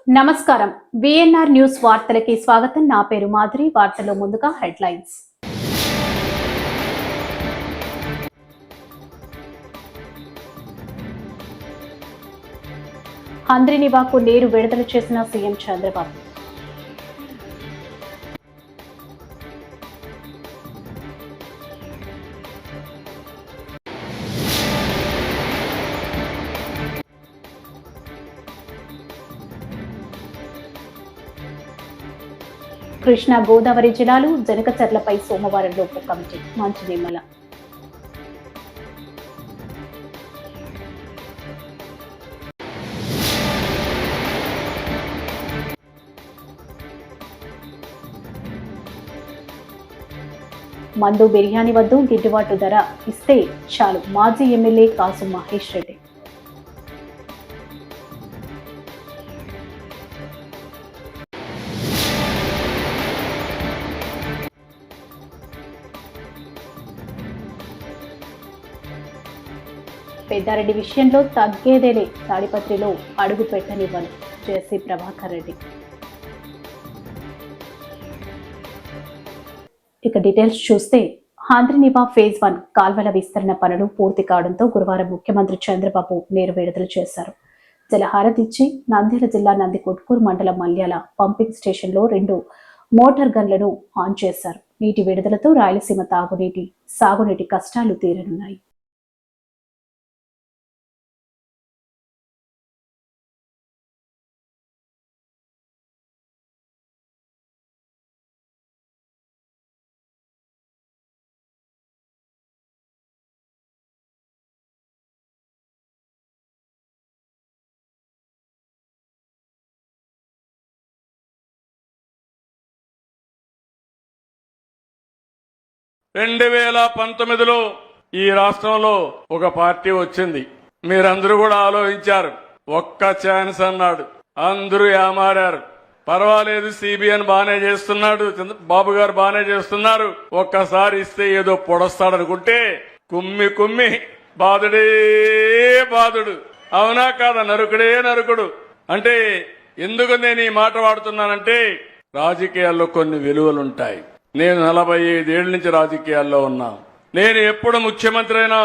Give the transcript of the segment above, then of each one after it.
నమస్కారం VNR news వార్తలకి స్వాగతం. నా పేరు మాధురి. వార్తల్లో ముందుగా హెడ్లైన్స్. హంద్రీనివాకు నీరు విడుదల చేసిన సీఎం చంద్రబాబు. కృష్ణా గోదావరి జిల్లాలు జనకచర్లపై సోమవారం లోపు కమిటీ. మంచి నిమ్మల. మందు బిర్యానీ వద్దు, గిట్టుబాటు ధర ఇస్తే చాలు మాజీ ఎమ్మెల్యే కాసు మహేష్ రెడ్డి. పెద్దారెడ్డి విషయంలో తగ్గేదేలే, తాడిపత్రిలో అడుగు పెట్టనివ్వను జేసీ ప్రభాకర్ రెడ్డి. ఇక డీటెయిల్స్ చూస్తే, హంద్రీనివా ఫేజ్ 1 కాల్వల విస్తరణ పనులు పూర్తి కావడంతో గురువారం ముఖ్యమంత్రి చంద్రబాబు నీరు విడుదల చేశారు. జలహారతిచ్చి నంద్యాల జిల్లా నందికొట్కూరు మండలం మల్యాల పంపింగ్ స్టేషన్లో 2 మోటార్ గన్లను ఆన్ చేశారు. నీటి విడుదలతో రాయలసీమ సాగునీటి కష్టాలు తీరనున్నాయి. రెండు 2019లో ఈ రాష్ట్రంలో ఒక పార్టీ వచ్చింది. మీరందరూ కూడా ఆలోచించారు. ఒక్క ఛాన్స్ అన్నాడు, అందరూ ఏమారారు. పర్వాలేదు, సిబిఎన్ బానే చేస్తున్నాడు, బాబు గారు బానే చేస్తున్నారు, ఒక్కసారి ఇస్తే ఏదో పొడస్తాడనుకుంటే కుమ్మి కుమ్మి బాధుడే బాధుడు. అవునా కాదా? నరుకుడే నరుకుడు. అంటే ఎందుకు నేను ఈ మాట వాడుతున్నానంటే, రాజకీయాల్లో కొన్ని విలువలుంటాయి. నేను 45 ఏళ్ల నుంచి రాజకీయాల్లో ఉన్నా. నేను ఎప్పుడు ముఖ్యమంత్రి అయినా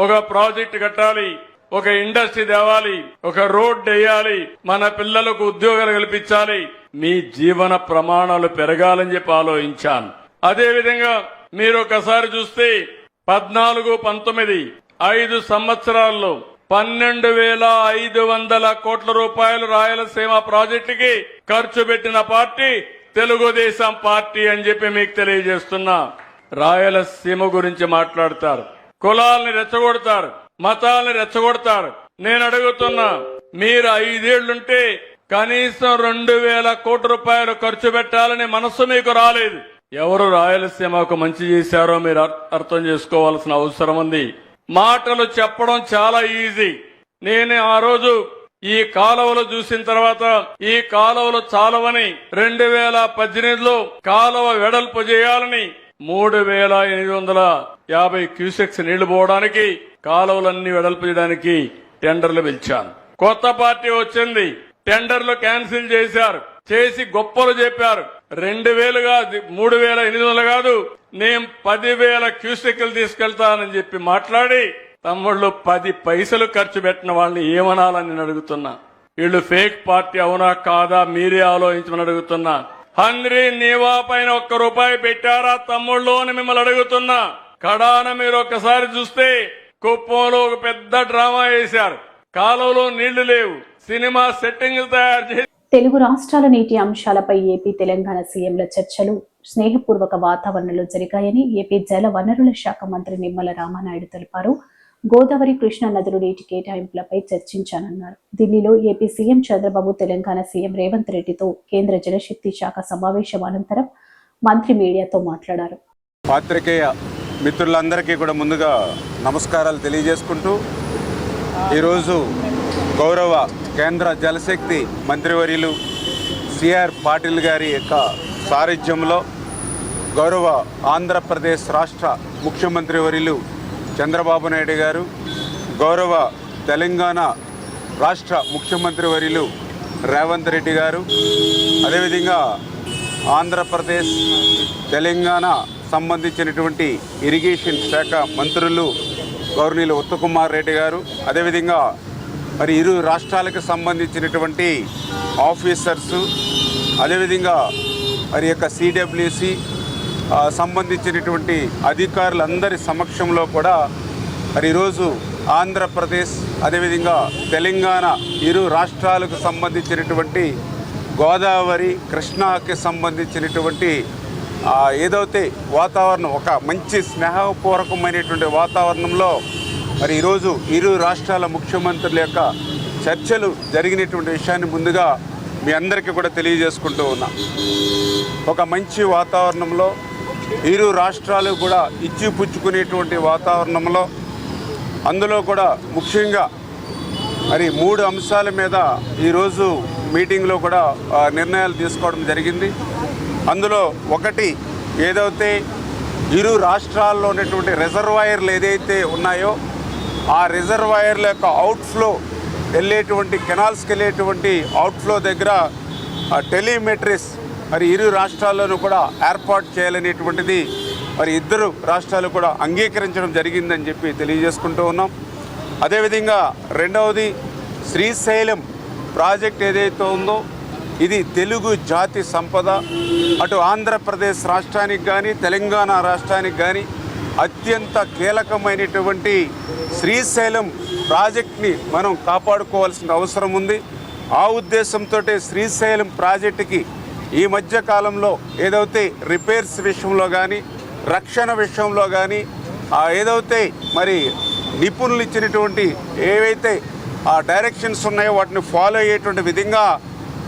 ఒక ప్రాజెక్టు కట్టాలి, ఒక ఇండస్ట్రీ తేవాలి, ఒక రోడ్ వేయాలి, మన పిల్లలకు ఉద్యోగాలు కల్పించాలి, మీ జీవన ప్రమాణాలు పెరగాలని చెప్పి ఆలోచించాను. అదేవిధంగా మీరు ఒకసారి చూస్తే 14-19 5 సంవత్సరాల్లో 12,500 కోట్ల రూపాయలు రాయలసీమ ప్రాజెక్టుకి ఖర్చు పెట్టిన పార్టీ తెలుగుదేశం పార్టీ అని చెప్పి మీకు తెలియజేస్తున్నా. రాయలసీమ గురించి మాట్లాడతారు, కులాలని రెచ్చగొడతారు, మతాలని రెచ్చగొడతారు. నేను అడుగుతున్నా, మీరు 5 ఏళ్లుంటే కనీసం 2,000 కోట్ల రూపాయలు ఖర్చు పెట్టాలని మనస్సు మీకు రాలేదు. ఎవరు రాయలసీమకు మంచి చేశారో మీరు అర్థం చేసుకోవాల్సిన అవసరం ఉంది. మాటలు చెప్పడం చాలా ఈజీ. నేను ఆ రోజు ఈ కాలువలు చూసిన తర్వాత ఈ కాలువలు చాలవని 2018లో కాలువ వెడల్పు చేయాలని 3,850 క్యూసెక్స్ నీళ్లు పోవడానికి, కాలువలన్నీ వెడల్పు చేయడానికి టెండర్లు పిలిచాను. కొత్త పార్టీ వచ్చింది, టెండర్లు క్యాన్సిల్ చేశారు, చేసి గొప్పలు చెప్పారు. 2,000 కాదు, 3,800 కాదు, నేను 10,000 క్యూసెక్లు తీసుకెళ్తానని చెప్పి మాట్లాడి తమ్ముళ్ళు 10 పైసలు ఖర్చు పెట్టిన వాళ్ళని ఏమనాలని నేను అడుగుతున్నా. వీళ్ళు ఫేక్ పార్టీ అవునా కాదా మీరే ఆలోచించమని అడుగుతున్నా. హంద్రీనివా పైన 1 రూపాయి పెట్టారా తమ్ముళ్ళు అని మిమ్మల్ని అడుగుతున్నా. కడాన మీరు ఒక్కసారి చూస్తే కుప్పంలో ఒక పెద్ద డ్రామా వేశారు. కాలువలో నీళ్లు లేవు, సినిమా సెట్టింగ్లు తయారు చేసి. తెలుగు రాష్ట్రాల నీటి అంశాలపై ఏపీ తెలంగాణ సీఎంల చర్చలు స్నేహపూర్వక వాతావరణంలో జరిగాయని ఏపీ జల వనరుల శాఖ మంత్రి నిమ్మల రామానాయుడు తెలిపారు. గోదావరి, కృష్ణా నదులు నీటి కేటాయింపులపై చర్చించానన్నారు. ఢిల్లీలో AP CM Chandrababu Telangana CM Revanth రెడ్డితో కేంద్ర జలశక్తి శాఖ సమావేశం అనంతరం మంత్రి మీడియాతో మాట్లాడారు. పాత్రికేయ మిత్రులందరికీ కూడా ముందుగా నమస్కారాలు తెలియజేసుకుంటూ, ఈరోజు గౌరవ కేంద్ర జలశక్తి మంత్రివర్యులు సిఆర్ పాటిల్ గారి యొక్క సారథ్యంలో గౌరవ ఆంధ్రప్రదేశ్ రాష్ట్ర ముఖ్యమంత్రి వర్యులు చంద్రబాబు నాయుడు గారు, గౌరవ తెలంగాణ రాష్ట్ర ముఖ్యమంత్రి వర్యులు రేవంత్ రెడ్డి గారు, అదేవిధంగా ఆంధ్రప్రదేశ్, తెలంగాణ సంబంధించినటువంటి ఇరిగేషన్ శాఖ మంత్రులు గౌరవనీయులు ఉత్తమ్ రెడ్డి గారు, అదేవిధంగా మరి ఇరు రాష్ట్రాలకు సంబంధించినటువంటి ఆఫీసర్సు, అదేవిధంగా మరి యొక్క సిడబ్ల్యూసి సంబంధించినటువంటి అధికారులందరి సమక్షంలో కూడా మరి ఈరోజు ఆంధ్రప్రదేశ్ అదేవిధంగా తెలంగాణ ఇరు రాష్ట్రాలకు సంబంధించినటువంటి గోదావరి, కృష్ణాకి సంబంధించినటువంటి ఏదైతే వాతావరణం, ఒక మంచి స్నేహపూర్వకమైనటువంటి వాతావరణంలో మరి ఈరోజు ఇరు రాష్ట్రాల ముఖ్యమంత్రుల యొక్క చర్చలు జరిగినటువంటి విషయాన్ని ముందుగా మీ అందరికీ కూడా తెలియజేసుకుంటూ ఉన్నా. ఒక మంచి వాతావరణంలో ఇరు రాష్ట్రాలు కూడా ఇచ్చిపుచ్చుకునేటువంటి వాతావరణంలో, అందులో కూడా ముఖ్యంగా మరి 3 అంశాల మీద ఈరోజు మీటింగ్లో కూడా నిర్ణయాలు తీసుకోవడం జరిగింది. అందులో ఒకటి, ఏదైతే ఇరు రాష్ట్రాల్లో ఉన్నటువంటి రిజర్వాయర్లు ఏదైతే ఉన్నాయో ఆ రిజర్వాయర్ల యొక్క అవుట్ఫ్లో వెళ్ళేటువంటి, కెనాల్స్కి వెళ్ళేటువంటి అవుట్ఫ్లో దగ్గర టెలిమెట్రిస్ మరి ఇరు రాష్ట్రాల్లోనూ కూడా ఏర్పాటు చేయాలనేటువంటిది మరి ఇద్దరు రాష్ట్రాలు కూడా అంగీకరించడం జరిగిందని చెప్పి తెలియజేసుకుంటూ ఉన్నాం. అదేవిధంగా రెండవది, శ్రీశైలం ప్రాజెక్ట్ ఏదైతే ఉందో ఇది తెలుగు జాతి సంపద. అటు ఆంధ్రప్రదేశ్ రాష్ట్రానికి కానీ తెలంగాణ రాష్ట్రానికి కానీ అత్యంత కీలకమైనటువంటి శ్రీశైలం ప్రాజెక్ట్ని మనం కాపాడుకోవాల్సిన అవసరం ఉంది. ఆ ఉద్దేశంతో శ్రీశైలం ప్రాజెక్టుకి ఈ మధ్య కాలంలో ఏదైతే రిపేర్స్ విషయంలో కానీ, రక్షణ విషయంలో కానీ ఏదైతే మరి నిపుణులు ఇచ్చినటువంటి ఏవైతే ఆ డైరెక్షన్స్ ఉన్నాయో వాటిని ఫాలో అయ్యేటువంటి విధంగా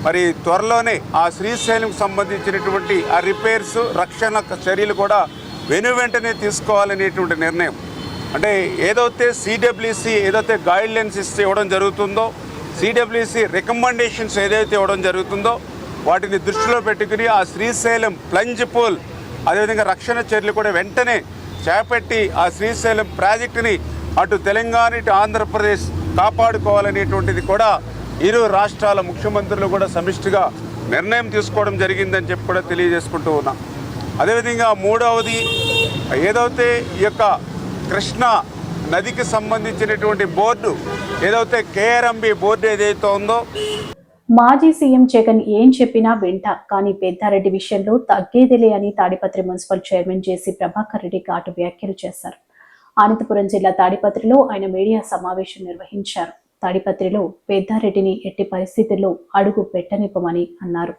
మరి త్వరలోనే ఆ శ్రీశైలంకి సంబంధించినటువంటి ఆ రిపేర్స్, రక్షణ చర్యలు కూడా వెంటనే తీసుకోవాలనేటువంటి నిర్ణయం. అంటే ఏదైతే సిడబ్ల్యూసి ఏదైతే గైడ్లైన్స్ ఇవ్వడం జరుగుతుందో, సిడబ్ల్యూసి రికమెండేషన్స్ ఏదైతే ఇవ్వడం జరుగుతుందో వాటిని దృష్టిలో పెట్టుకుని ఆ శ్రీశైలం ప్లంజ్ పూల్ అదేవిధంగా రక్షణ చర్యలు కూడా వెంటనే చేపట్టి ఆ శ్రీశైలం ప్రాజెక్టుని అటు తెలంగాణ ఇటు ఆంధ్రప్రదేశ్ కాపాడుకోవాలనేటువంటిది కూడా ఇరు రాష్ట్రాల ముఖ్యమంత్రులు కూడా సమిష్టిగా నిర్ణయం తీసుకోవడం జరిగిందని చెప్పి కూడా తెలియజేసుకుంటూ ఉన్నాం. అదేవిధంగా మూడవది, ఏదైతే ఈ యొక్క కృష్ణా నదికి సంబంధించినటువంటి బోర్డు ఏదైతే కేఆర్ఎంబి బోర్డు ఏదైతే ఉందో, మాజీ సీఎం జగన్ ఏం చెప్పినా వింటా, కానీ పెద్దారెడ్డి విషయంలో తగ్గేదిలే అని తాడిపత్రి మున్సిపల్ చైర్మన్ జేసీ ప్రభాకర్ రెడ్డి ఘాటు వ్యాఖ్యలు చేశారు. అనంతపురం జిల్లా తాడిపత్రిలో ఆయన మీడియా సమావేశం నిర్వహించారు. తాడిపత్రిలో పెద్దారెడ్డిని ఎట్టి పరిస్థితుల్లో అడుగు పెట్టనివ్వమని అన్నారు.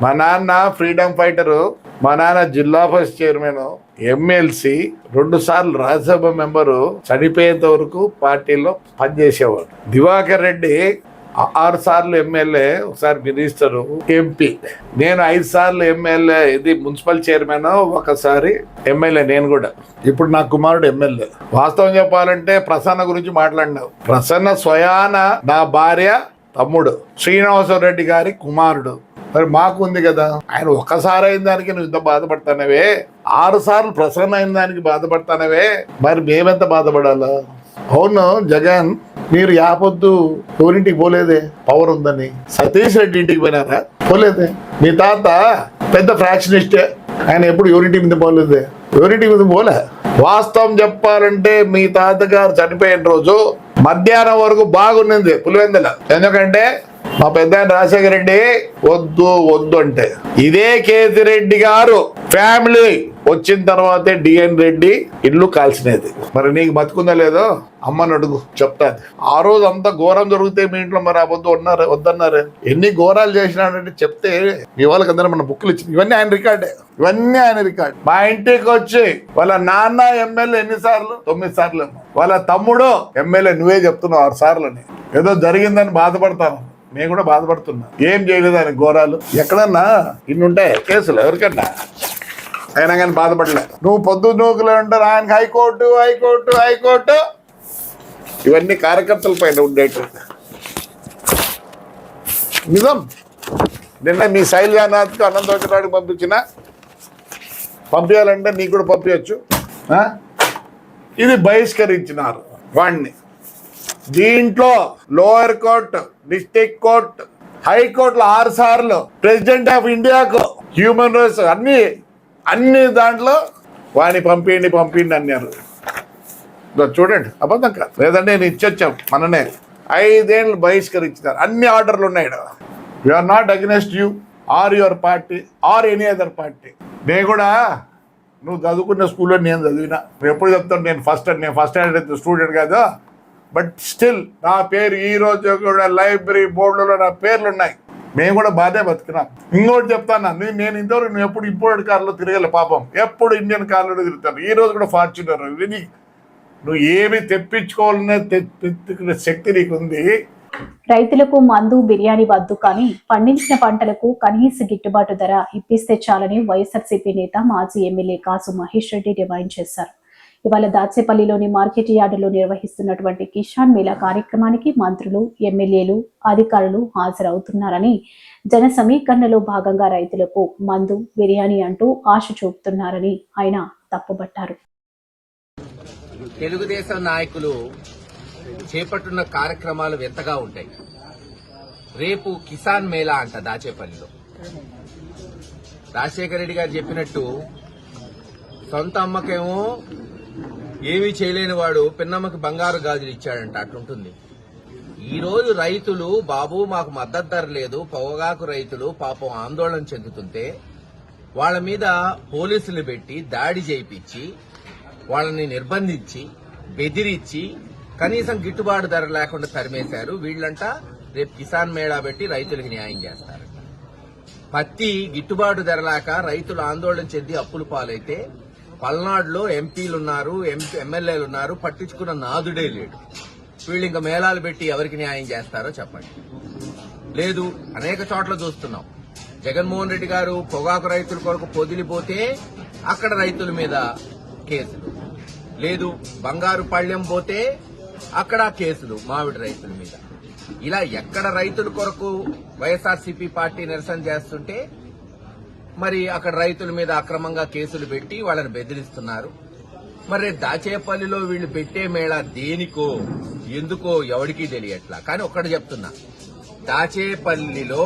మా నాన్న ఫ్రీడమ్ ఫైటరు, మా నాన్న జిల్లా పరిషత్ చైర్మన్, ఎమ్మెల్సీ, 2 సార్లు రాజ్యసభ మెంబరు, చనిపోయేంత వరకు పార్టీలో పనిచేసేవాడు. దివాకర్ రెడ్డి 6 సార్లు ఎమ్మెల్యే, ఒకసారి మినిస్టరు, ఎంపీ. నేను 5 సార్లు ఎమ్మెల్యే, ఇది మున్సిపల్ చైర్మన్, ఒకసారి ఎమ్మెల్యే నేను కూడా. ఇప్పుడు నా కుమారుడు ఎమ్మెల్యే. వాస్తవం చెప్పాలంటే ప్రసన్న గురించి మాట్లాడినావు. ప్రసన్న స్వయాన నా భార్య తమ్ముడు, శ్రీనివాసరెడ్డి గారి కుమారుడు. మరి మాకు ఉంది కదా, ఆయన ఒక్కసారి అయిన దానికి నువ్వు ఇంత బాధపడతానవే, 6 సార్లు ప్రసన్న అయిన దానికి బాధపడతానవే, మరి మేమెంత బాధపడాలా? అవును జగన్, మీరు యాపొద్దు ఎవరింటికి పోలేదే, పవర్ ఉందని. సతీష్ రెడ్డి ఇంటికి పోయినారా? పోలేదే. మీ తాత పెద్ద ఫ్రాక్షనిస్టే, ఆయన ఎప్పుడు ఎవరింటి మీద పోలేదే, ఎవరింటి మీద పోలే. వాస్తవం చెప్పాలంటే మీ తాతగారు చనిపోయిన రోజు మధ్యాహ్నం వరకు బాగున్నది పులివెందుల. ఎందుకంటే మా పెద్ద రాజశేఖర రెడ్డి వద్దు వద్దు అంటే, ఇదే కేతిరెడ్డి గారు ఫ్యామిలీ వచ్చిన తర్వాతే డిఎన్ రెడ్డి ఇల్లు కాల్చినది. మరి నీకు బతుకుందా లేదో అమ్మని అడుగు, చెప్తాది. ఆ రోజు అంత ఘోరం జరిగితే మీ ఇంట్లో మరి ఆ వద్దు వద్దన్నారు. ఎన్ని ఘోరాలు చేసినాడంటే చెప్తే మీ వాళ్ళకి అందరూ మన బుక్లు ఇచ్చింది. ఇవన్నీ ఆయన రికార్డే, ఇవన్నీ ఆయన రికార్డ్. మా ఇంటికి వచ్చి వాళ్ళ నాన్న ఎమ్మెల్యే ఎన్నిసార్లు? 9 సార్లు. వాళ్ళ తమ్ముడు ఎమ్మెల్యే, నువ్వే చెప్తున్నావు 6 సార్లని. ఏదో జరిగిందని బాధపడతాను, నేను కూడా బాధపడుతున్నా. ఏం చేయలేదు ఆయన ఘోరాలు. ఎక్కడన్నా ఇన్నుంటాయి కేసులు ఎవరికన్నా, అయినా కానీ బాధపడలే. నువ్వు పొద్దు నూకులు ఉంటారు, ఆయనకి హైకోర్టు హైకోర్టు హైకోర్టు. ఇవన్నీ కార్యకర్తల పైన ఉండేటువంటి నిజం. నిన్న మీ శైలజానాథ్కి అనంతరాడికి పంపించాలంటే నీకు కూడా పంపించచ్చు. ఇది బహిష్కరించినారు వాడిని. దీంట్లో లోయర్ కోర్టు, డిస్ట్రిక్ట్ కోర్టు, హైకోర్టులో 6 సార్లు, ప్రెసిడెంట్ ఆఫ్ ఇండియాకు, హ్యూమన్ రైట్స్ అన్ని దాంట్లో వాడిని పంపిండి అన్నారు. చూడండి, అబద్ధం కాదు. లేదంటే నేను ఇచ్చొచ్చాం మననే 5 ఏళ్ళు బహిష్కరించినారు. అన్ని ఆర్డర్లు ఉన్నాయి. Are not against you or your party or any other party. నేను కూడా నువ్వు చదువుకున్న స్కూల్లో నేను చదివినా. నువ్వు ఎప్పుడు చెప్తాను నేను ఫస్ట్ స్టాండర్డ్ స్టూడెంట్ కాదు, బట్ స్టిల్ నా పేరు ఈ రోజు కూడా లైబ్రరీ బోర్డులలో నా పేర్లు ఉన్నాయి. మేము కూడా బాగానే బతుకున్నాం. ఇంకోటి చెప్తాను, నేను ఇంతవరకు నువ్వు ఎప్పుడు ఇంపోర్టెడ్ కార్లో తిరగలే. పాపం ఎప్పుడు ఇండియన్ కార్లో తిరుగుతాను. ఈ రోజు కూడా ఫార్చ్యూనర్. నువ్వు ఏమి తెప్పించుకోవాలనే తెచ్చుకునే శక్తి నీకుంది. రైతులకు మందు బిర్యానీ వద్దు, కానీ పండించిన పంటలకు కనీస గిట్టుబాటు ధర ఇప్పిస్తే చాలని వైఎస్ఆర్సీపీ నేత మాజీ ఎమ్మెల్యే కాసు మహేష్ రెడ్డి డిమాండ్ చేశారు. ఇవాళ దాచేపల్లిలోని మార్కెట్ యార్డులో నిర్వహిస్తున్నటువంటి కిసాన్ మేళా కార్యక్రమానికి మంత్రులు, ఎమ్మెల్యేలు, అధికారులు హాజరవుతున్నారని, జన సమీకరణలో భాగంగా రైతులకు మందు బిర్యానీ అంటూ ఆశ చూపుతున్నారని ఆయన తప్పుబట్టారు. తెలుగుదేశం నాయకులు చేపట్టున్న కార్యక్రమాలు వింతగా ఉంటాయి. రేపు కిసాన్ మేళా అంట దాచేపల్లిలో. రాజశేఖర రెడ్డి గారు చెప్పినట్టు సొంత అమ్మకేమో ఏమీ చేయలేని వాడు పిన్నమ్మకి బంగారు గాజులు ఇచ్చాడంట, అట్లుంటుంది. ఈ రోజు రైతులు బాబు మాకు మద్దతు ధర లేదు, పొగాకు రైతులు పాపం ఆందోళన చెందుతుంటే వాళ్ళ మీద పోలీసులు పెట్టి దాడి చేయించి వాళ్ళని నిర్బంధించి బెదిరించి కనీసం గిట్టుబాటు ధర లేకుండా తరిమేశారు. వీళ్ళంట రేపు కిసాన్ మేళా పెట్టి రైతులకు న్యాయం చేస్తారు. పత్తి గిట్టుబాటు ధర లేక రైతులు ఆందోళన చెంది అప్పుల పాలైతే పల్నాడులో ఎంపీలున్నారు, ఎమ్మెల్యేలున్నారు, పట్టించుకున్న నాదుడే లేడు. వీళ్ళు ఇంకా మేళాలు పెట్టి ఎవరికి న్యాయం చేస్తారో చెప్పండి. లేదు, అనేక చోట్ల చూస్తున్నాం. జగన్మోహన్ రెడ్డి గారు పొగాకు రైతుల కొరకు పొదిలిపోతే అక్కడ రైతుల మీద కేసులు, లేదు బంగారు పళ్ళెం పోతే అక్కడ కేసులు మామిడి రైతుల మీద. ఇలా ఎక్కడ రైతుల కొరకు వైఎస్ఆర్సీపీ పార్టీ నిరసన చేస్తుంటే మరి అక్కడ రైతుల మీద అక్రమంగా కేసులు పెట్టి వాళ్ళని బెదిరిస్తున్నారు. మరి దాచేపల్లిలో వీళ్ళు పెట్టే మేళా దేనికో ఎందుకో ఎవరికీ తెలియట్లా. కానీ ఒక్కటి చెప్తున్నా, దాచేపల్లిలో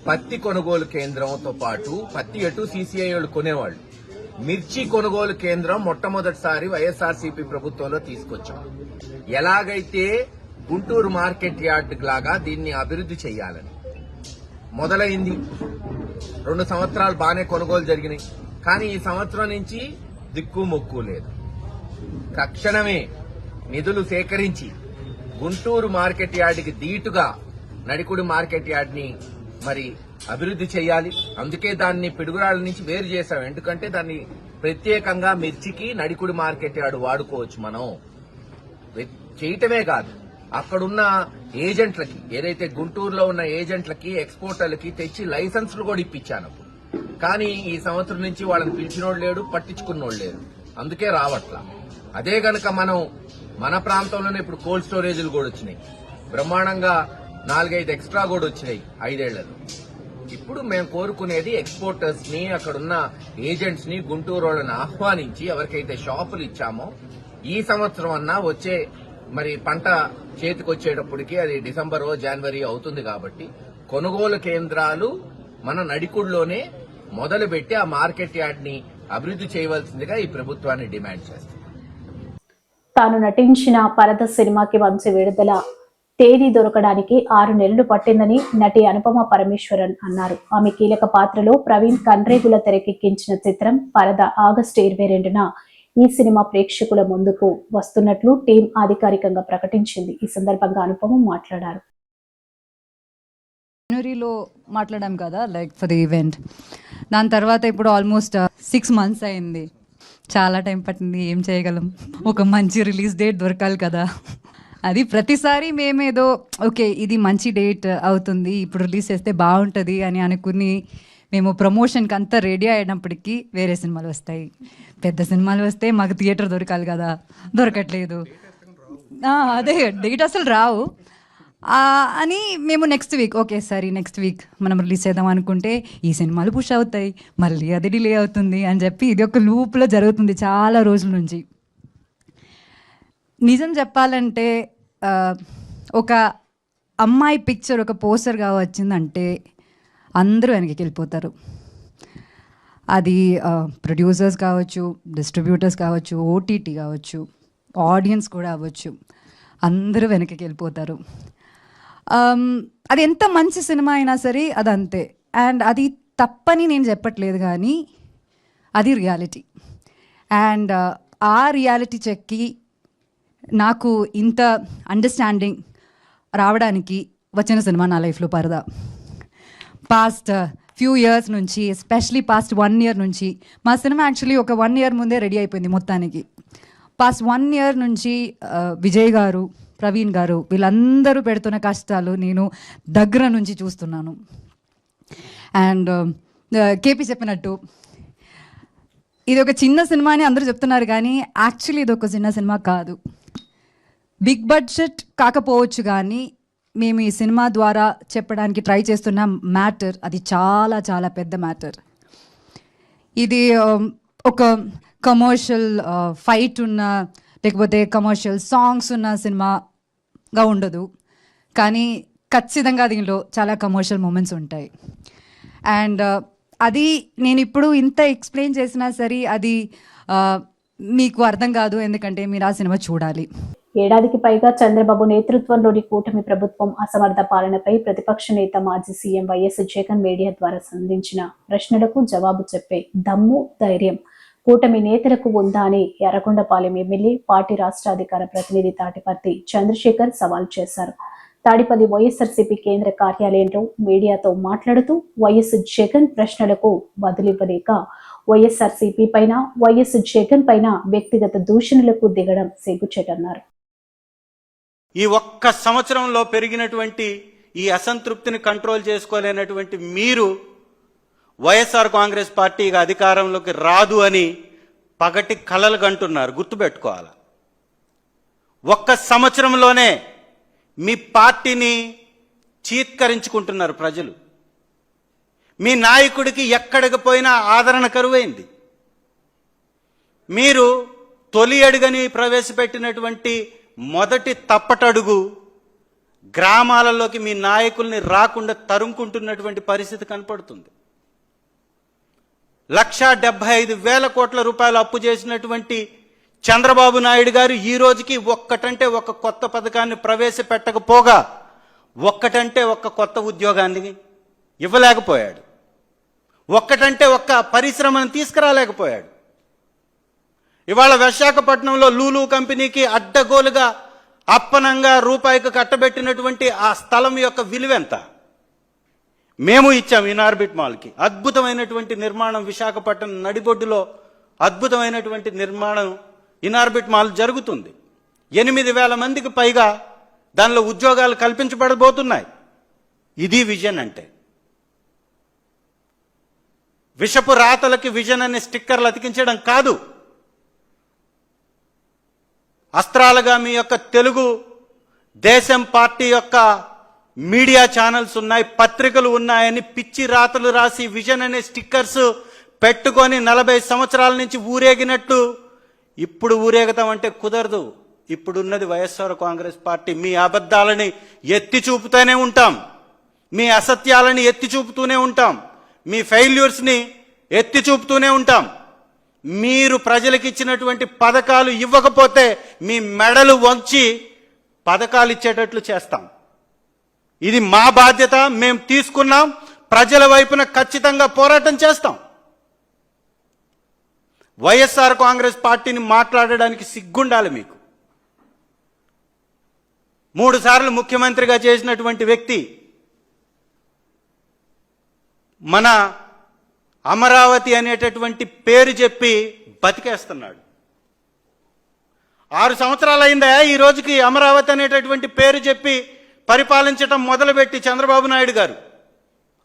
పత్తి కొనుగోలు కేంద్రంతో పాటు పత్తి ఎటు సీసీఐ వాళ్ళు కొనేవాళ్ళు, మిర్చి కొనుగోలు కేంద్రం మొట్టమొదటిసారి వైఎస్ఆర్సీపీ ప్రభుత్వంలో తీసుకొచ్చాం. ఎలాగైతే గుంటూరు మార్కెట్ యార్డ్ లాగా దీన్ని అభివృద్ధి చేయాలని మొదలైంది. 2 సంవత్సరాలు బాగానే కొనుగోలు జరిగినాయి. కానీ ఈ సంవత్సరం నుంచి దిక్కు మొక్కు లేదు. తక్షణమే నిధులు సేకరించి గుంటూరు మార్కెట్ యార్డ్కి దీటుగా నడికుడి మార్కెట్ యార్డ్ని మరి అభివృద్ధి చేయాలి. అందుకే దాన్ని పిడుగురాళ్ల నుంచి వేరు చేశాం. ఎందుకంటే దాన్ని ప్రత్యేకంగా మిర్చికి నడికుడి మార్కెట్ యార్డ్ వాడుకోవచ్చు. మనం చేయటమే కాదు, అక్కడున్న ఏజెంట్లకి, ఏదైతే గుంటూరులో ఉన్న ఏజెంట్లకి, ఎక్స్పోర్టర్లకి తెచ్చి లైసెన్సులు కూడా ఇప్పించాను. కానీ ఈ సంవత్సరం నుంచి వాళ్ళని పిలిచినోడు లేడు, పట్టించుకున్నోడు లేరు. అందుకే రావట్లా. అదే గనక మనం మన ప్రాంతంలోనే ఇప్పుడు కోల్డ్ స్టోరేజీలు కూడా వచ్చినాయి. బ్రహ్మాండంగా 4-5 ఎక్స్ట్రా కూడా వచ్చినాయి 5 ఏళ్లలో. ఇప్పుడు మేము కోరుకునేది ఎక్స్పోర్టర్స్ ని, అక్కడున్న ఏజెంట్స్ ని, గుంటూరు వాళ్ళని ఆహ్వానించి ఎవరికైతే షాపులు ఇచ్చామో ఈ సంవత్సరం అన్నా వచ్చే మరి పంట చేతికొచ్చేటప్పటికి అది డిసెంబర్ జనవరి అవుతుంది. కాబట్టి కొనుగోలు కేంద్రాలు మన నడికుడిలోనే మొదలుపెట్టి ఆ మార్కెట్ యార్డ్ ని అభివృద్ధి చేయవలసిందిగా ఈ ప్రభుత్వాన్ని డిమాండ్ చేస్తుంది. తాను నటించిన పరద సినిమాకి వంశీ విడుదల తేదీ దొరకడానికి 6 నెలలు పట్టిందని నటి అనుపమ పరమేశ్వరన్ అన్నారు. ఆమె కీలక పాత్రలో ప్రవీణ్ కండ్రేగుల తెరకెక్కించిన చిత్రం పరద ఆగస్టు 22న ఈ సినిమా ప్రేక్షకుల ముందుకు వస్తున్నట్లు టీం అధికారికంగా ప్రకటించింది. ఈ సందర్భంగా అనుపమ మాట్లాడారు. జనవరిలో మాట్లాడాం కదా, లైక్ ఫర్ ది ఈవెంట్. దాని తర్వాత ఇప్పుడు ఆల్మోస్ట్ 6 months అయింది. చాలా టైం పట్టింది. ఏం చేయగలం, ఒక మంచి రిలీజ్ డేట్ దొరకాలి కదా. అది ప్రతిసారి మేమేదో ఓకే ఇది మంచి డేట్ అవుతుంది, ఇప్పుడు రిలీజ్ చేస్తే బాగుంటుంది అని అనుకుని మేము ప్రమోషన్కి అంతా రెడీ అయినప్పటికీ వేరే సినిమాలు వస్తాయి. పెద్ద సినిమాలు వస్తే మాకు థియేటర్ దొరకాలి కదా, దొరకట్లేదు. అదే డేట్ అసలు రావు అని మేము నెక్స్ట్ వీక్ ఓకే సరే నెక్స్ట్ వీక్ మనం రిలీజ్ చేద్దాం అనుకుంటే ఈ సినిమాలు పుష్ అవుతాయి, మళ్ళీ అది డిలే అవుతుంది అని చెప్పి ఇది ఒక లూప్లో జరుగుతుంది చాలా రోజుల నుంచి. నిజం చెప్పాలంటే ఒక అమ్మాయి పిక్చర్ ఒక పోస్టర్గా వచ్చిందంటే అందరూ వెనక్కి వెళ్ళిపోతారు. అది ప్రొడ్యూసర్స్ కావచ్చు, డిస్ట్రిబ్యూటర్స్ కావచ్చు, ఓటీటీ కావచ్చు, ఆడియన్స్ కూడా అవ్వచ్చు, అందరూ వెనక్కి వెళ్ళిపోతారు. అది ఎంత మంచి సినిమా అయినా సరే అది అంతే. అండ్ అది తప్పని నేను చెప్పట్లేదు, కానీ అది రియాలిటీ. అండ్ ఆ రియాలిటీ చెక్కి నాకు ఇంత అండర్స్టాండింగ్ రావడానికి వచ్చిన సినిమా నా లైఫ్లో పరదా. పాస్ట్ ఫ్యూ ఇయర్స్ నుంచి, ఎస్పెషలీ పాస్ట్ 1 year నుంచి, మా సినిమా యాక్చువల్లీ ఒక 1 year ముందే రెడీ అయిపోయింది మొత్తానికి. పాస్ట్ 1 year నుంచి విజయ్ గారు, ప్రవీణ్ గారు వీళ్ళందరూ పెడుతున్న కష్టాలు నేను దగ్గర నుంచి చూస్తున్నాను. అండ్ కేపీ చెప్పినట్టు ఇది ఒక చిన్న సినిమా అని అందరూ చెప్తున్నారు, కానీ యాక్చువల్లీ ఇది ఒక చిన్న సినిమా కాదు. బిగ్ బడ్జెట్ కాకపోవచ్చు, కానీ మేము ఈ సినిమా ద్వారా చెప్పడానికి ట్రై చేస్తున్న మ్యాటర్ అది చాలా చాలా పెద్ద మ్యాటర్. ఇది ఒక కమర్షియల్ ఫైట్ ఉన్న, లేకపోతే కమర్షియల్ సాంగ్స్ ఉన్న సినిమాగా ఉండదు, కానీ ఖచ్చితంగా దీనిలో చాలా కమర్షియల్ మూమెంట్స్ ఉంటాయి. అండ్ అది నేను ఇప్పుడు ఇంత ఎక్స్ప్లెయిన్ చేసినా సరే అది మీకు అర్థం కాదు, ఎందుకంటే మీరు ఆ సినిమా చూడాలి. ఏడాదికి పైగా చంద్రబాబు నేతృత్వంలోని కూటమి ప్రభుత్వం అసమర్థ పాలనపై ప్రతిపక్ష నేత మాజీ సీఎం వైఎస్ జగన్ మీడియా ద్వారా సంధించిన ప్రశ్నలకు జవాబు చెప్పే దమ్ము, ధైర్యం కూటమి నేతలకు ఉందా అని ఎర్రగొండపాలెం ఎమ్మెల్యే, పార్టీ రాష్ట్ర అధికార ప్రతినిధి తాటిపర్తి చంద్రశేఖర్ సవాల్ చేశారు. తాడిపల్లి వైఎస్ఆర్సీపీ కేంద్ర కార్యాలయంలో మీడియాతో మాట్లాడుతూ వైఎస్ జగన్ ప్రశ్నలకు బదులివ్వలేక వైఎస్ఆర్సీపీ పైన, వైఎస్ జగన్ పైన వ్యక్తిగత దూషణలకు దిగడం సిగ్గుచేటన్నారు. ఈ ఒక్క సంవత్సరంలో పెరిగినటువంటి ఈ అసంతృప్తిని కంట్రోల్ చేసుకోలేనటువంటి మీరు వైఎస్ఆర్ కాంగ్రెస్ పార్టీగా అధికారంలోకి రాదు అని పగటి కలలు కంటున్నారు. గుర్తుపెట్టుకోవాలి, ఒక్క సంవత్సరంలోనే మీ పార్టీని చీత్కరించుకుంటున్నారు ప్రజలు. మీ నాయకుడికి ఎక్కడికి పోయినా ఆదరణ కరువైంది. మీరు తొలి అడుగని ప్రవేశపెట్టినటువంటి మొదటి తప్పటడుగు గ్రామాలలోకి మీ నాయకుల్ని రాకుండా తరుముకుంటున్నటువంటి పరిస్థితి కనపడుతుంది. 1,75,000 కోట్ల రూపాయలు అప్పు చేసినటువంటి చంద్రబాబు నాయుడు గారు ఈ రోజుకి ఒక్కటంటే ఒక కొత్త పథకాన్ని ప్రవేశపెట్టకపోగా ఒక్కటంటే ఒక్క కొత్త ఉద్యోగాన్ని ఇవ్వలేకపోయాడు. ఒక్కటంటే ఒక్క పరిశ్రమను తీసుకురాలేకపోయాడు. ఇవాళ విశాఖపట్నంలో లూలు కంపెనీకి అడ్డగోలుగా అప్పనంగా రూపాయికి కట్టబెట్టినటువంటి ఆ స్థలం యొక్క విలువెంత? మేము ఇచ్చాం ఇనార్బిట్ మాల్కి. అద్భుతమైనటువంటి నిర్మాణం విశాఖపట్నం నడిబొడ్డులో అద్భుతమైనటువంటి నిర్మాణం ఇనార్బిట్ మాల్ జరుగుతుంది. 8,000 మందికి పైగా దానిలో ఉద్యోగాలు కల్పించబడబోతున్నాయి. ఇది విజన్ అంటే. విషపు రాతలకి విజన్ అనే స్టిక్కర్లు అతికించడం కాదు. అస్త్రాలుగా మీ యొక్క తెలుగు దేశం పార్టీ యొక్క మీడియా ఛానల్స్ ఉన్నాయి, పత్రికలు ఉన్నాయని పిచ్చి రాతలు రాసి విజన్ అనే స్టిక్కర్స్ పెట్టుకొని 40 సంవత్సరాల నుంచి ఊరేగినట్టు ఇప్పుడు ఊరేగుతామంటే కుదరదు. ఇప్పుడున్నది వైఎస్ఆర్ కాంగ్రెస్ పార్టీ. మీ అబద్ధాలని ఎత్తి చూపుతూనే ఉంటాం, మీ అసత్యాలని ఎత్తి చూపుతూనే ఉంటాం, మీ ఫెయిల్యూర్స్ని ఎత్తి చూపుతూనే ఉంటాం. మీరు ప్రజలకు ఇచ్చినటువంటి పథకాలు ఇవ్వకపోతే మీ మెడలు వంచి పథకాలు ఇచ్చేటట్లు చేస్తాం. ఇది మా బాధ్యత, మేము తీసుకున్నాం. ప్రజల వైపున ఖచ్చితంగా పోరాటం చేస్తాం. వైఎస్ఆర్ కాంగ్రెస్ పార్టీని మాట్లాడడానికి సిగ్గుండాలి మీకు. 3 సార్లు ముఖ్యమంత్రిగా చేసినటువంటి వ్యక్తి మన అమరావతి అనేటటువంటి పేరు చెప్పి బతికేస్తున్నాడు. 6 సంవత్సరాలు అయిందా ఈ రోజుకి అమరావతి అనేటటువంటి పేరు చెప్పి పరిపాలించడం మొదలుపెట్టి చంద్రబాబు నాయుడు గారు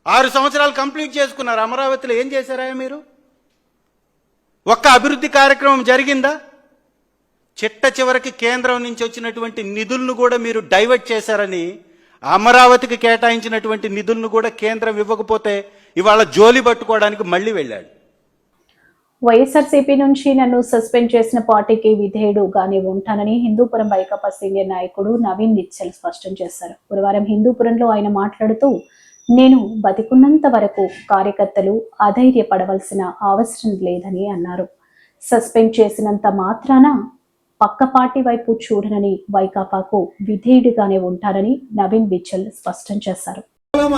6 సంవత్సరాలు కంప్లీట్ చేసుకున్నారు. అమరావతిలో ఏం చేశారా మీరు? ఒక్క అభివృద్ధి కార్యక్రమం జరిగిందా? చిట్ట చివరికి కేంద్రం నుంచి వచ్చినటువంటి నిధులను కూడా మీరు డైవర్ట్ చేశారని, అమరావతికి కేటాయించినటువంటి నిధులను కూడా కేంద్రం ఇవ్వకపోతే ఇవాళ జోలి పట్టుకోవడానికి మళ్ళీ వెళ్ళాడు. వైఎస్ఆర్సీపీ నుంచి నన్ను సస్పెండ్ చేసిన పార్టీకి విధేయుడుగానే ఉంటానని హిందూపురం వైకాపా సీనియర్ నాయకుడు నవీన్ నిచ్చల్ స్పష్టం చేశారు. గురువారం హిందూపురంలో ఆయన మాట్లాడుతూ, నేను బతికున్నంత వరకు కార్యకర్తలు అధైర్యపడవలసిన అవసరం లేదని అన్నారు. సస్పెండ్ చేసినంత మాత్రాన పక్క పార్టీ వైపు చూడనని వైకాపాకు విధేయుడిగానే ఉంటానని నవీన్ నిచ్చల్ స్పష్టం చేశారు.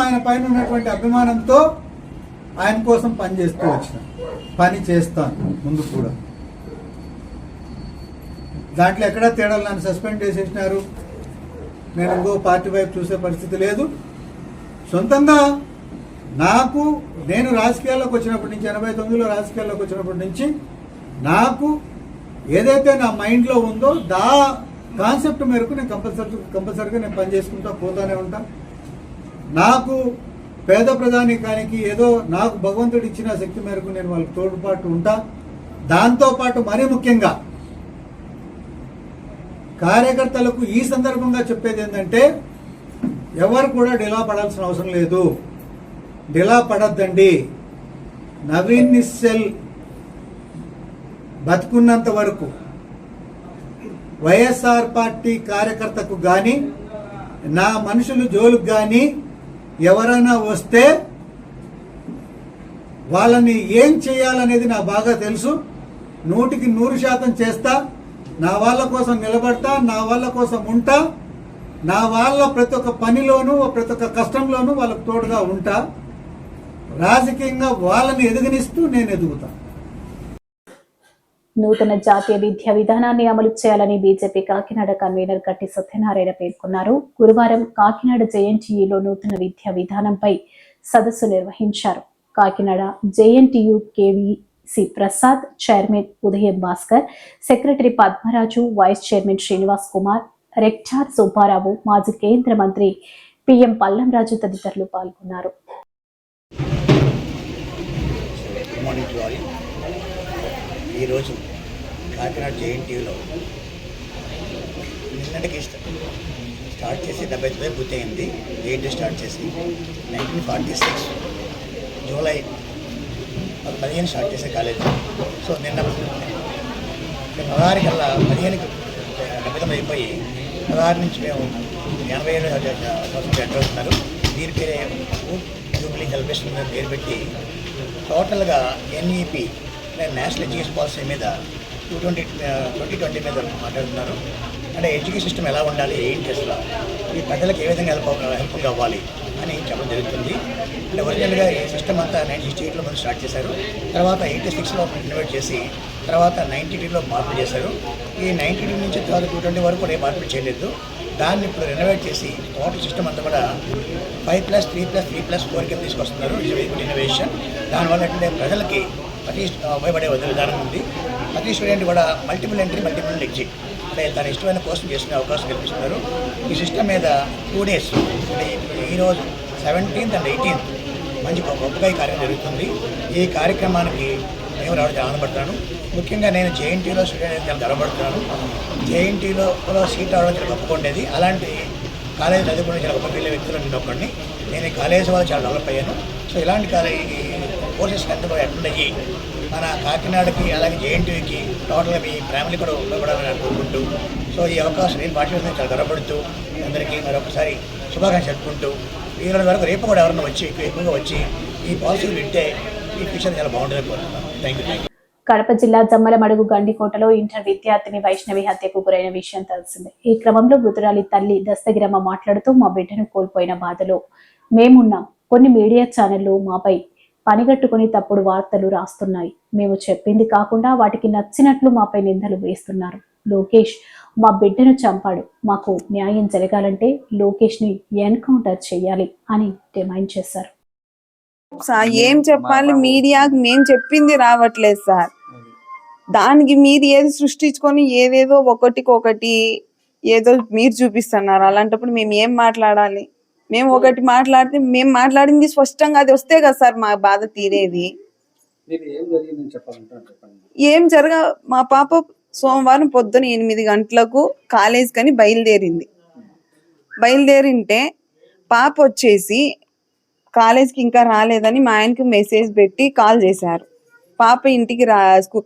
ఆయన పైన ఉన్నటువంటి అభిమానంతో ఆయన కోసం పని చేస్తాను ముందు కూడా. దాంట్లో ఎక్కడా తేడాలు నన్ను సస్పెండ్ చేసేసినారు, నేను ఇంకో పార్టీ వైపు చూసే పరిస్థితి లేదు. సొంతంగా నేను రాజకీయాల్లోకి వచ్చినప్పటి నుంచి 89లో రాజకీయాల్లోకి వచ్చినప్పటి నుంచి నాకు ఏదైతే నా మైండ్లో ఉందో కాన్సెప్ట్ మేరకు నేను కంపల్సరీగా నేను పని చేసుకుంటా పోతానే ఉంటా. నాకు పేద ప్రజానీకానికి ఏదో నాకు భగవంతుడు ఇచ్చిన శక్తి మేరకు నేను వాళ్ళకి తోడ్పాటు ఉంటా. దాంతోపాటు మరీ ముఖ్యంగా కార్యకర్తలకు ఈ సందర్భంగా చెప్పేది ఏంటంటే, ఎవరు కూడా డిలా పడాల్సిన అవసరం లేదు, డిలా పడద్దండి. నవీన్ నిశ్చల్ బతుకున్నంత వరకు వైఎస్ఆర్ పార్టీ కార్యకర్తకు కానీ నా మనుషులు జోలుకు కానీ ఎవరైనా వస్తే వాళ్ళని ఏం చేయాలనేది నాకు బాగా తెలుసు. 100కి 100% చేస్తా. నా వాళ్ళ కోసం నిలబడతా, నా వాళ్ళ కోసం ఉంటా, నా వాళ్ళ ప్రతి ఒక్క పనిలోనూ ప్రతి ఒక్క కష్టంలోనూ వాళ్ళకు తోడుగా ఉంటా. రాజకీయంగా వాళ్ళని ఎదుగనిస్తూ నేను ఎదుగుతా. నూతన జాతీయ విద్యా విధానాన్ని అమలు చేయాలని బీజేపీ కాకినాడ కన్వీనర్ గట్టి సత్యనారాయణ పేర్కొన్నారు. గురువారం కాకినాడ జేఎన్టీయూలో నూతన విద్యా విధానంపై సదస్సు నిర్వహించారు. Kakinada JNTU KVC Prasad, chairman ఉదయం Bhaskar, secretary Padmaraju, vice chairman Srinivas Kumar, rector Subbarao, మాజీ కేంద్ర మంత్రి పిఎం పల్లంరాజు తదితరులు పాల్గొన్నారు. ఈరోజు కాకినాడ జేఎన్టీయూలో నిన్నటికి స్టార్ట్ చేసి 79 పూర్తయింది. జేఎన్టీ స్టార్ట్ చేసి 1946 జూలై 15 స్టార్ట్ చేసే కాలేజ్. సో నిన్న 16 కల్లా 15కి 79 అయిపోయి 16 నుంచి మేము 87 సంవత్సరం ఎంటర్ అవుతున్నారు. దీని పేరే జూబ్లీ సెలబ్రేషన్ పేరు పెట్టి టోటల్గా ఎన్ఈపి నేషనల్ ఎడ్యుకేషన్ పాలసీ మీద 2020 మీద మాట్లాడుతున్నారు. అంటే ఎడ్యుకేషన్ సిస్టమ్ ఎలా ఉండాలి, ఏంటి అసలు ఈ ప్రజలకు ఏ విధంగా హెల్ప్గా అవ్వాలి అని చెప్పడం జరుగుతుంది. అంటే ఒరిజినల్గా ఈ సిస్టమ్ అంతా 1968లో ముందు స్టార్ట్ చేశారు. తర్వాత 86లో ఇన్వైట్ చేసి తర్వాత 92లో మార్పులు చేశారు. ఈ 92 నుంచి తర్వాత 220 వరకు కూడా ఏ మార్పులు చేయలేదు. దాన్ని ఇప్పుడు రెనోవేట్ చేసి టోటల్ సిస్టమ్ అంతా కూడా 5+3+3+4 కింద తీసుకొస్తున్నారు. ఇన్నోవేషన్. దానివల్ల ఏంటంటే ప్రజలకి ఉపయోగపడే విధానం ఉంది. ప్రతి స్టూడెంట్ కూడా మల్టిపుల్ ఎంట్రీ, మల్టిపుల్ ఎగ్జిట్, అంటే తన ఇష్టమైన కోర్సు చేసుకునే అవకాశం కల్పిస్తున్నారు. ఈ సిస్టమ్ మీద 2 days అంటే ఈరోజు 17th and 18th మంచి గొప్పగా ఈ కార్యక్రమం జరుగుతుంది. ఈ కార్యక్రమానికి మేము రావడం చాలా ఆనందపడుతున్నాను. ముఖ్యంగా నేను జేఎన్టీలో స్టూడెంట్ చాలా గర్వపడుతున్నాను. జేఎన్టీలో సీట్ రావడం చాలా గొప్పగా అలాంటి కాలేజీ చదువుకునే చాలా గొప్ప పిల్లల వ్యక్తులు నేను ఒకరిని. నేను ఈ కాలేజీ వల్ల చాలా డెవలప్ అయ్యాను. సో ఇలాంటి కోర్సెస్ అంతా కూడా అటెండ్ అయ్యి మన కాకినాడకి అలాగే జేఎన్టీయూకి టోటల్గా మీ ఫ్యామిలీ కూడా ఉపయోగపడాలని అనుకుంటూ, సో ఈ అవకాశం నేను పార్టిసిపేట్ చాలా గర్వపడుతూ అందరికీ మరొకసారి శుభాకాంక్షలు చెప్పుకుంటూ, ఈరోజు వరకు రేపు కూడా ఎవరైనా వచ్చి ఎక్కువగా వచ్చి ఈ పాలసీలు వింటే ఈ ఫ్యూచర్ చాలా బాగుంటుందని కోరుతున్నాను. Thank you. కడప జిల్లా జమ్మలమడుగు గండికోటలో ఇంటర్ విద్యార్థిని వైష్ణవి హత్యకు గురైన విషయం తెలిసిందే. ఈ క్రమంలో మృతురాలి తల్లి దస్తగిరమ్మ మాట్లాడుతూ, మా బిడ్డను కోల్పోయిన బాధలో మేమున్నాం. కొన్ని మీడియా ఛానళ్లు మాపై పనిగట్టుకుని తప్పుడు వార్తలు రాస్తున్నాయి. మేము చెప్పింది కాకుండా వాటికి నచ్చినట్లు మాపై నిందలు వేస్తున్నారు. లోకేష్ మా బిడ్డను చంపాడు, మాకు న్యాయం జరగాలంటే లోకేష్ ని ఎన్కౌంటర్ చేయాలి అని డిమాండ్ చేశారు. ఏం చెప్పాలి, మీడియాకి మేము చెప్పింది రావట్లేదు సార్. దానికి మీరు ఏది సృష్టించుకొని ఏదేదో ఒకటికొకటి ఏదో మీరు చూపిస్తున్నారు. అలాంటప్పుడు మేము ఏం మాట్లాడాలి? మేము ఒకటి మాట్లాడితే మేము మాట్లాడింది స్పష్టంగా అది వస్తే కదా సార్ మా బాధ తీరేది. ఏం మా పాప సోమవారం పొద్దున 8 గంటలకు కాలేజ్ కని బయలుదేరింటే పాప వచ్చేసి కాలేజ్కి ఇంకా రాలేదని మా ఆయనకి మెసేజ్ పెట్టి కాల్ చేశారు. పాప ఇంటికి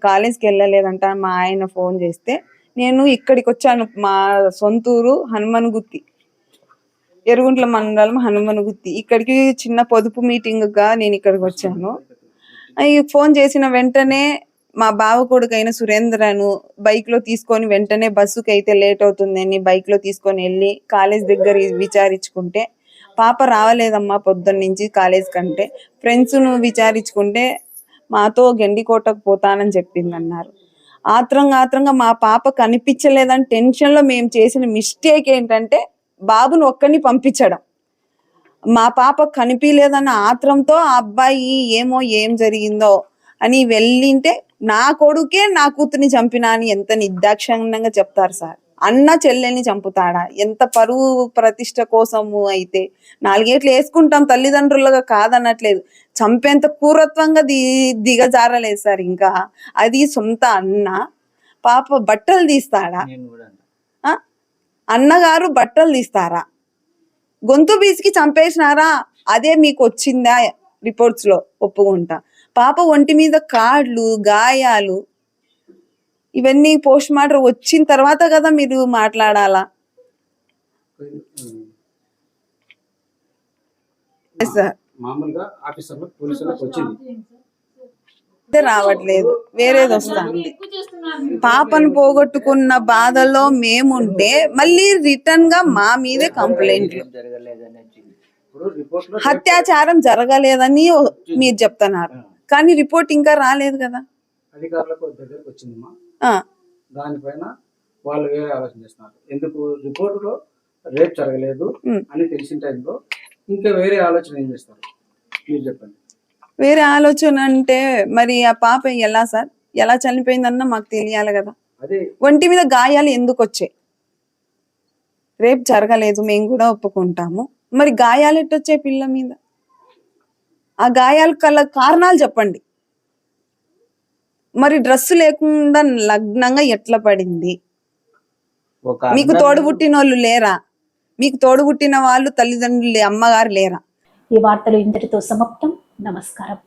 కాలేజ్కి వెళ్ళలేదంట. మా ఆయన ఫోన్ చేస్తే నేను ఇక్కడికి వచ్చాను. మా సొంతూరు హనుమన్గుత్తి, ఎరుగుంట్ల మండలం హనుమన్గుత్తి. ఇక్కడికి చిన్న పొదుపు మీటింగ్గా నేను ఇక్కడికి వచ్చాను. ఫోన్ చేసిన వెంటనే మా బావ కొడుకైన సురేంద్రను బైక్లో తీసుకొని వెంటనే బస్సుకి అయితే లేట్ అవుతుందని బైక్లో తీసుకొని వెళ్ళి కాలేజ్ దగ్గర విచారించుకుంటే పాప రావలేదమ్మా పొద్దున్న నుంచి కాలేజ్ కంటే, ఫ్రెండ్స్ను విచారించుకుంటే మాతో గెండికోటకు పోతానని చెప్పింది అన్నారు. ఆత్రంగా మా పాప కనిపించలేదని టెన్షన్లో మేము చేసిన మిస్టేక్ ఏంటంటే బాబును ఒక్కడిని పంపించడం. మా పాప కనిపించలేదన్న ఆత్రంతో ఆ అబ్బాయి ఏం జరిగిందో అని వెళ్ళింటే నా కొడుకే నా కూతుర్ని చంపినా అని ఎంత నిర్దాక్షిణ్యంగా చెప్తారు సార్. అన్న చెల్లెల్ని చంపుతాడా? ఎంత పరువు ప్రతిష్ట కోసము అయితే 4 ఏట్లు వేసుకుంటాం తల్లిదండ్రులుగా, కాదనట్లేదు. చంపేంత క్రూరత్వంగా దిగజారలేదు సార్. ఇంకా అది సొంత అన్న. పాప బట్టలు తీస్తాడా? అన్నగారు బట్టలు తీస్తారా? గొంతు బీసికి చంపేసినారా? అదే మీకు వచ్చిందా రిపోర్ట్స్ లో? ఒప్పుకుంటా. పాప ఒంటి మీద కాళ్ళు, గాయాలు, ఇవన్నీ పోస్ట్ మార్టం వచ్చిన తర్వాత కదా మీరు మాట్లాడాలా సార్. మామూలుగా ఆఫీసర్లు పోలీసులకు వచ్చింది, రావట్లేదు, వేరేది వస్తుంది. పాపను పోగొట్టుకున్న బాధలో మేముంటే మళ్ళీ రిటర్న్ గా మా మీదే కంప్లైంట్లు. అత్యాచారం జరగలేదని మీరు చెప్తున్నారు, కానీ రిపోర్ట్ ఇంకా రాలేదు కదా. అధికారులకు దగ్గరకు వచ్చిందమ్మా. దానిపైన వాళ్ళు వేరే ఆలోచన చేస్తున్నారు. ఎందుకు రిపోర్టులో రేప్ జరగలేదు అని తెలిసిన టైంలో ఇంకా వేరే ఆలోచన ఏం చేస్తారు మీరు చెప్పండి. వేరే ఆలోచన అంటే మరి ఆ పాప ఎలా సార్, ఎలా చనిపోయిందన్న మాకు తెలియాలి కదా. ఒంటి మీద గాయాలు ఎందుకు వచ్చాయి? రేపు జరగలేదు, మేము కూడా ఒప్పుకుంటాము. మరి గాయాలు ఎట్టొచ్చాయి పిల్ల మీద? ఆ గాయాలు కల కారణాలు చెప్పండి. మరి డ్రెస్ లేకుండా లగ్నంగా ఎట్లా పడింది? మీకు తోడుబుట్టిన వాళ్ళు లేరా? మీకు తోడుబుట్టిన వాళ్ళు తల్లిదండ్రులు, అమ్మగారు లేరా? ఈ వార్తలు ఇంతటితో సమాప్తం. నమస్కారం.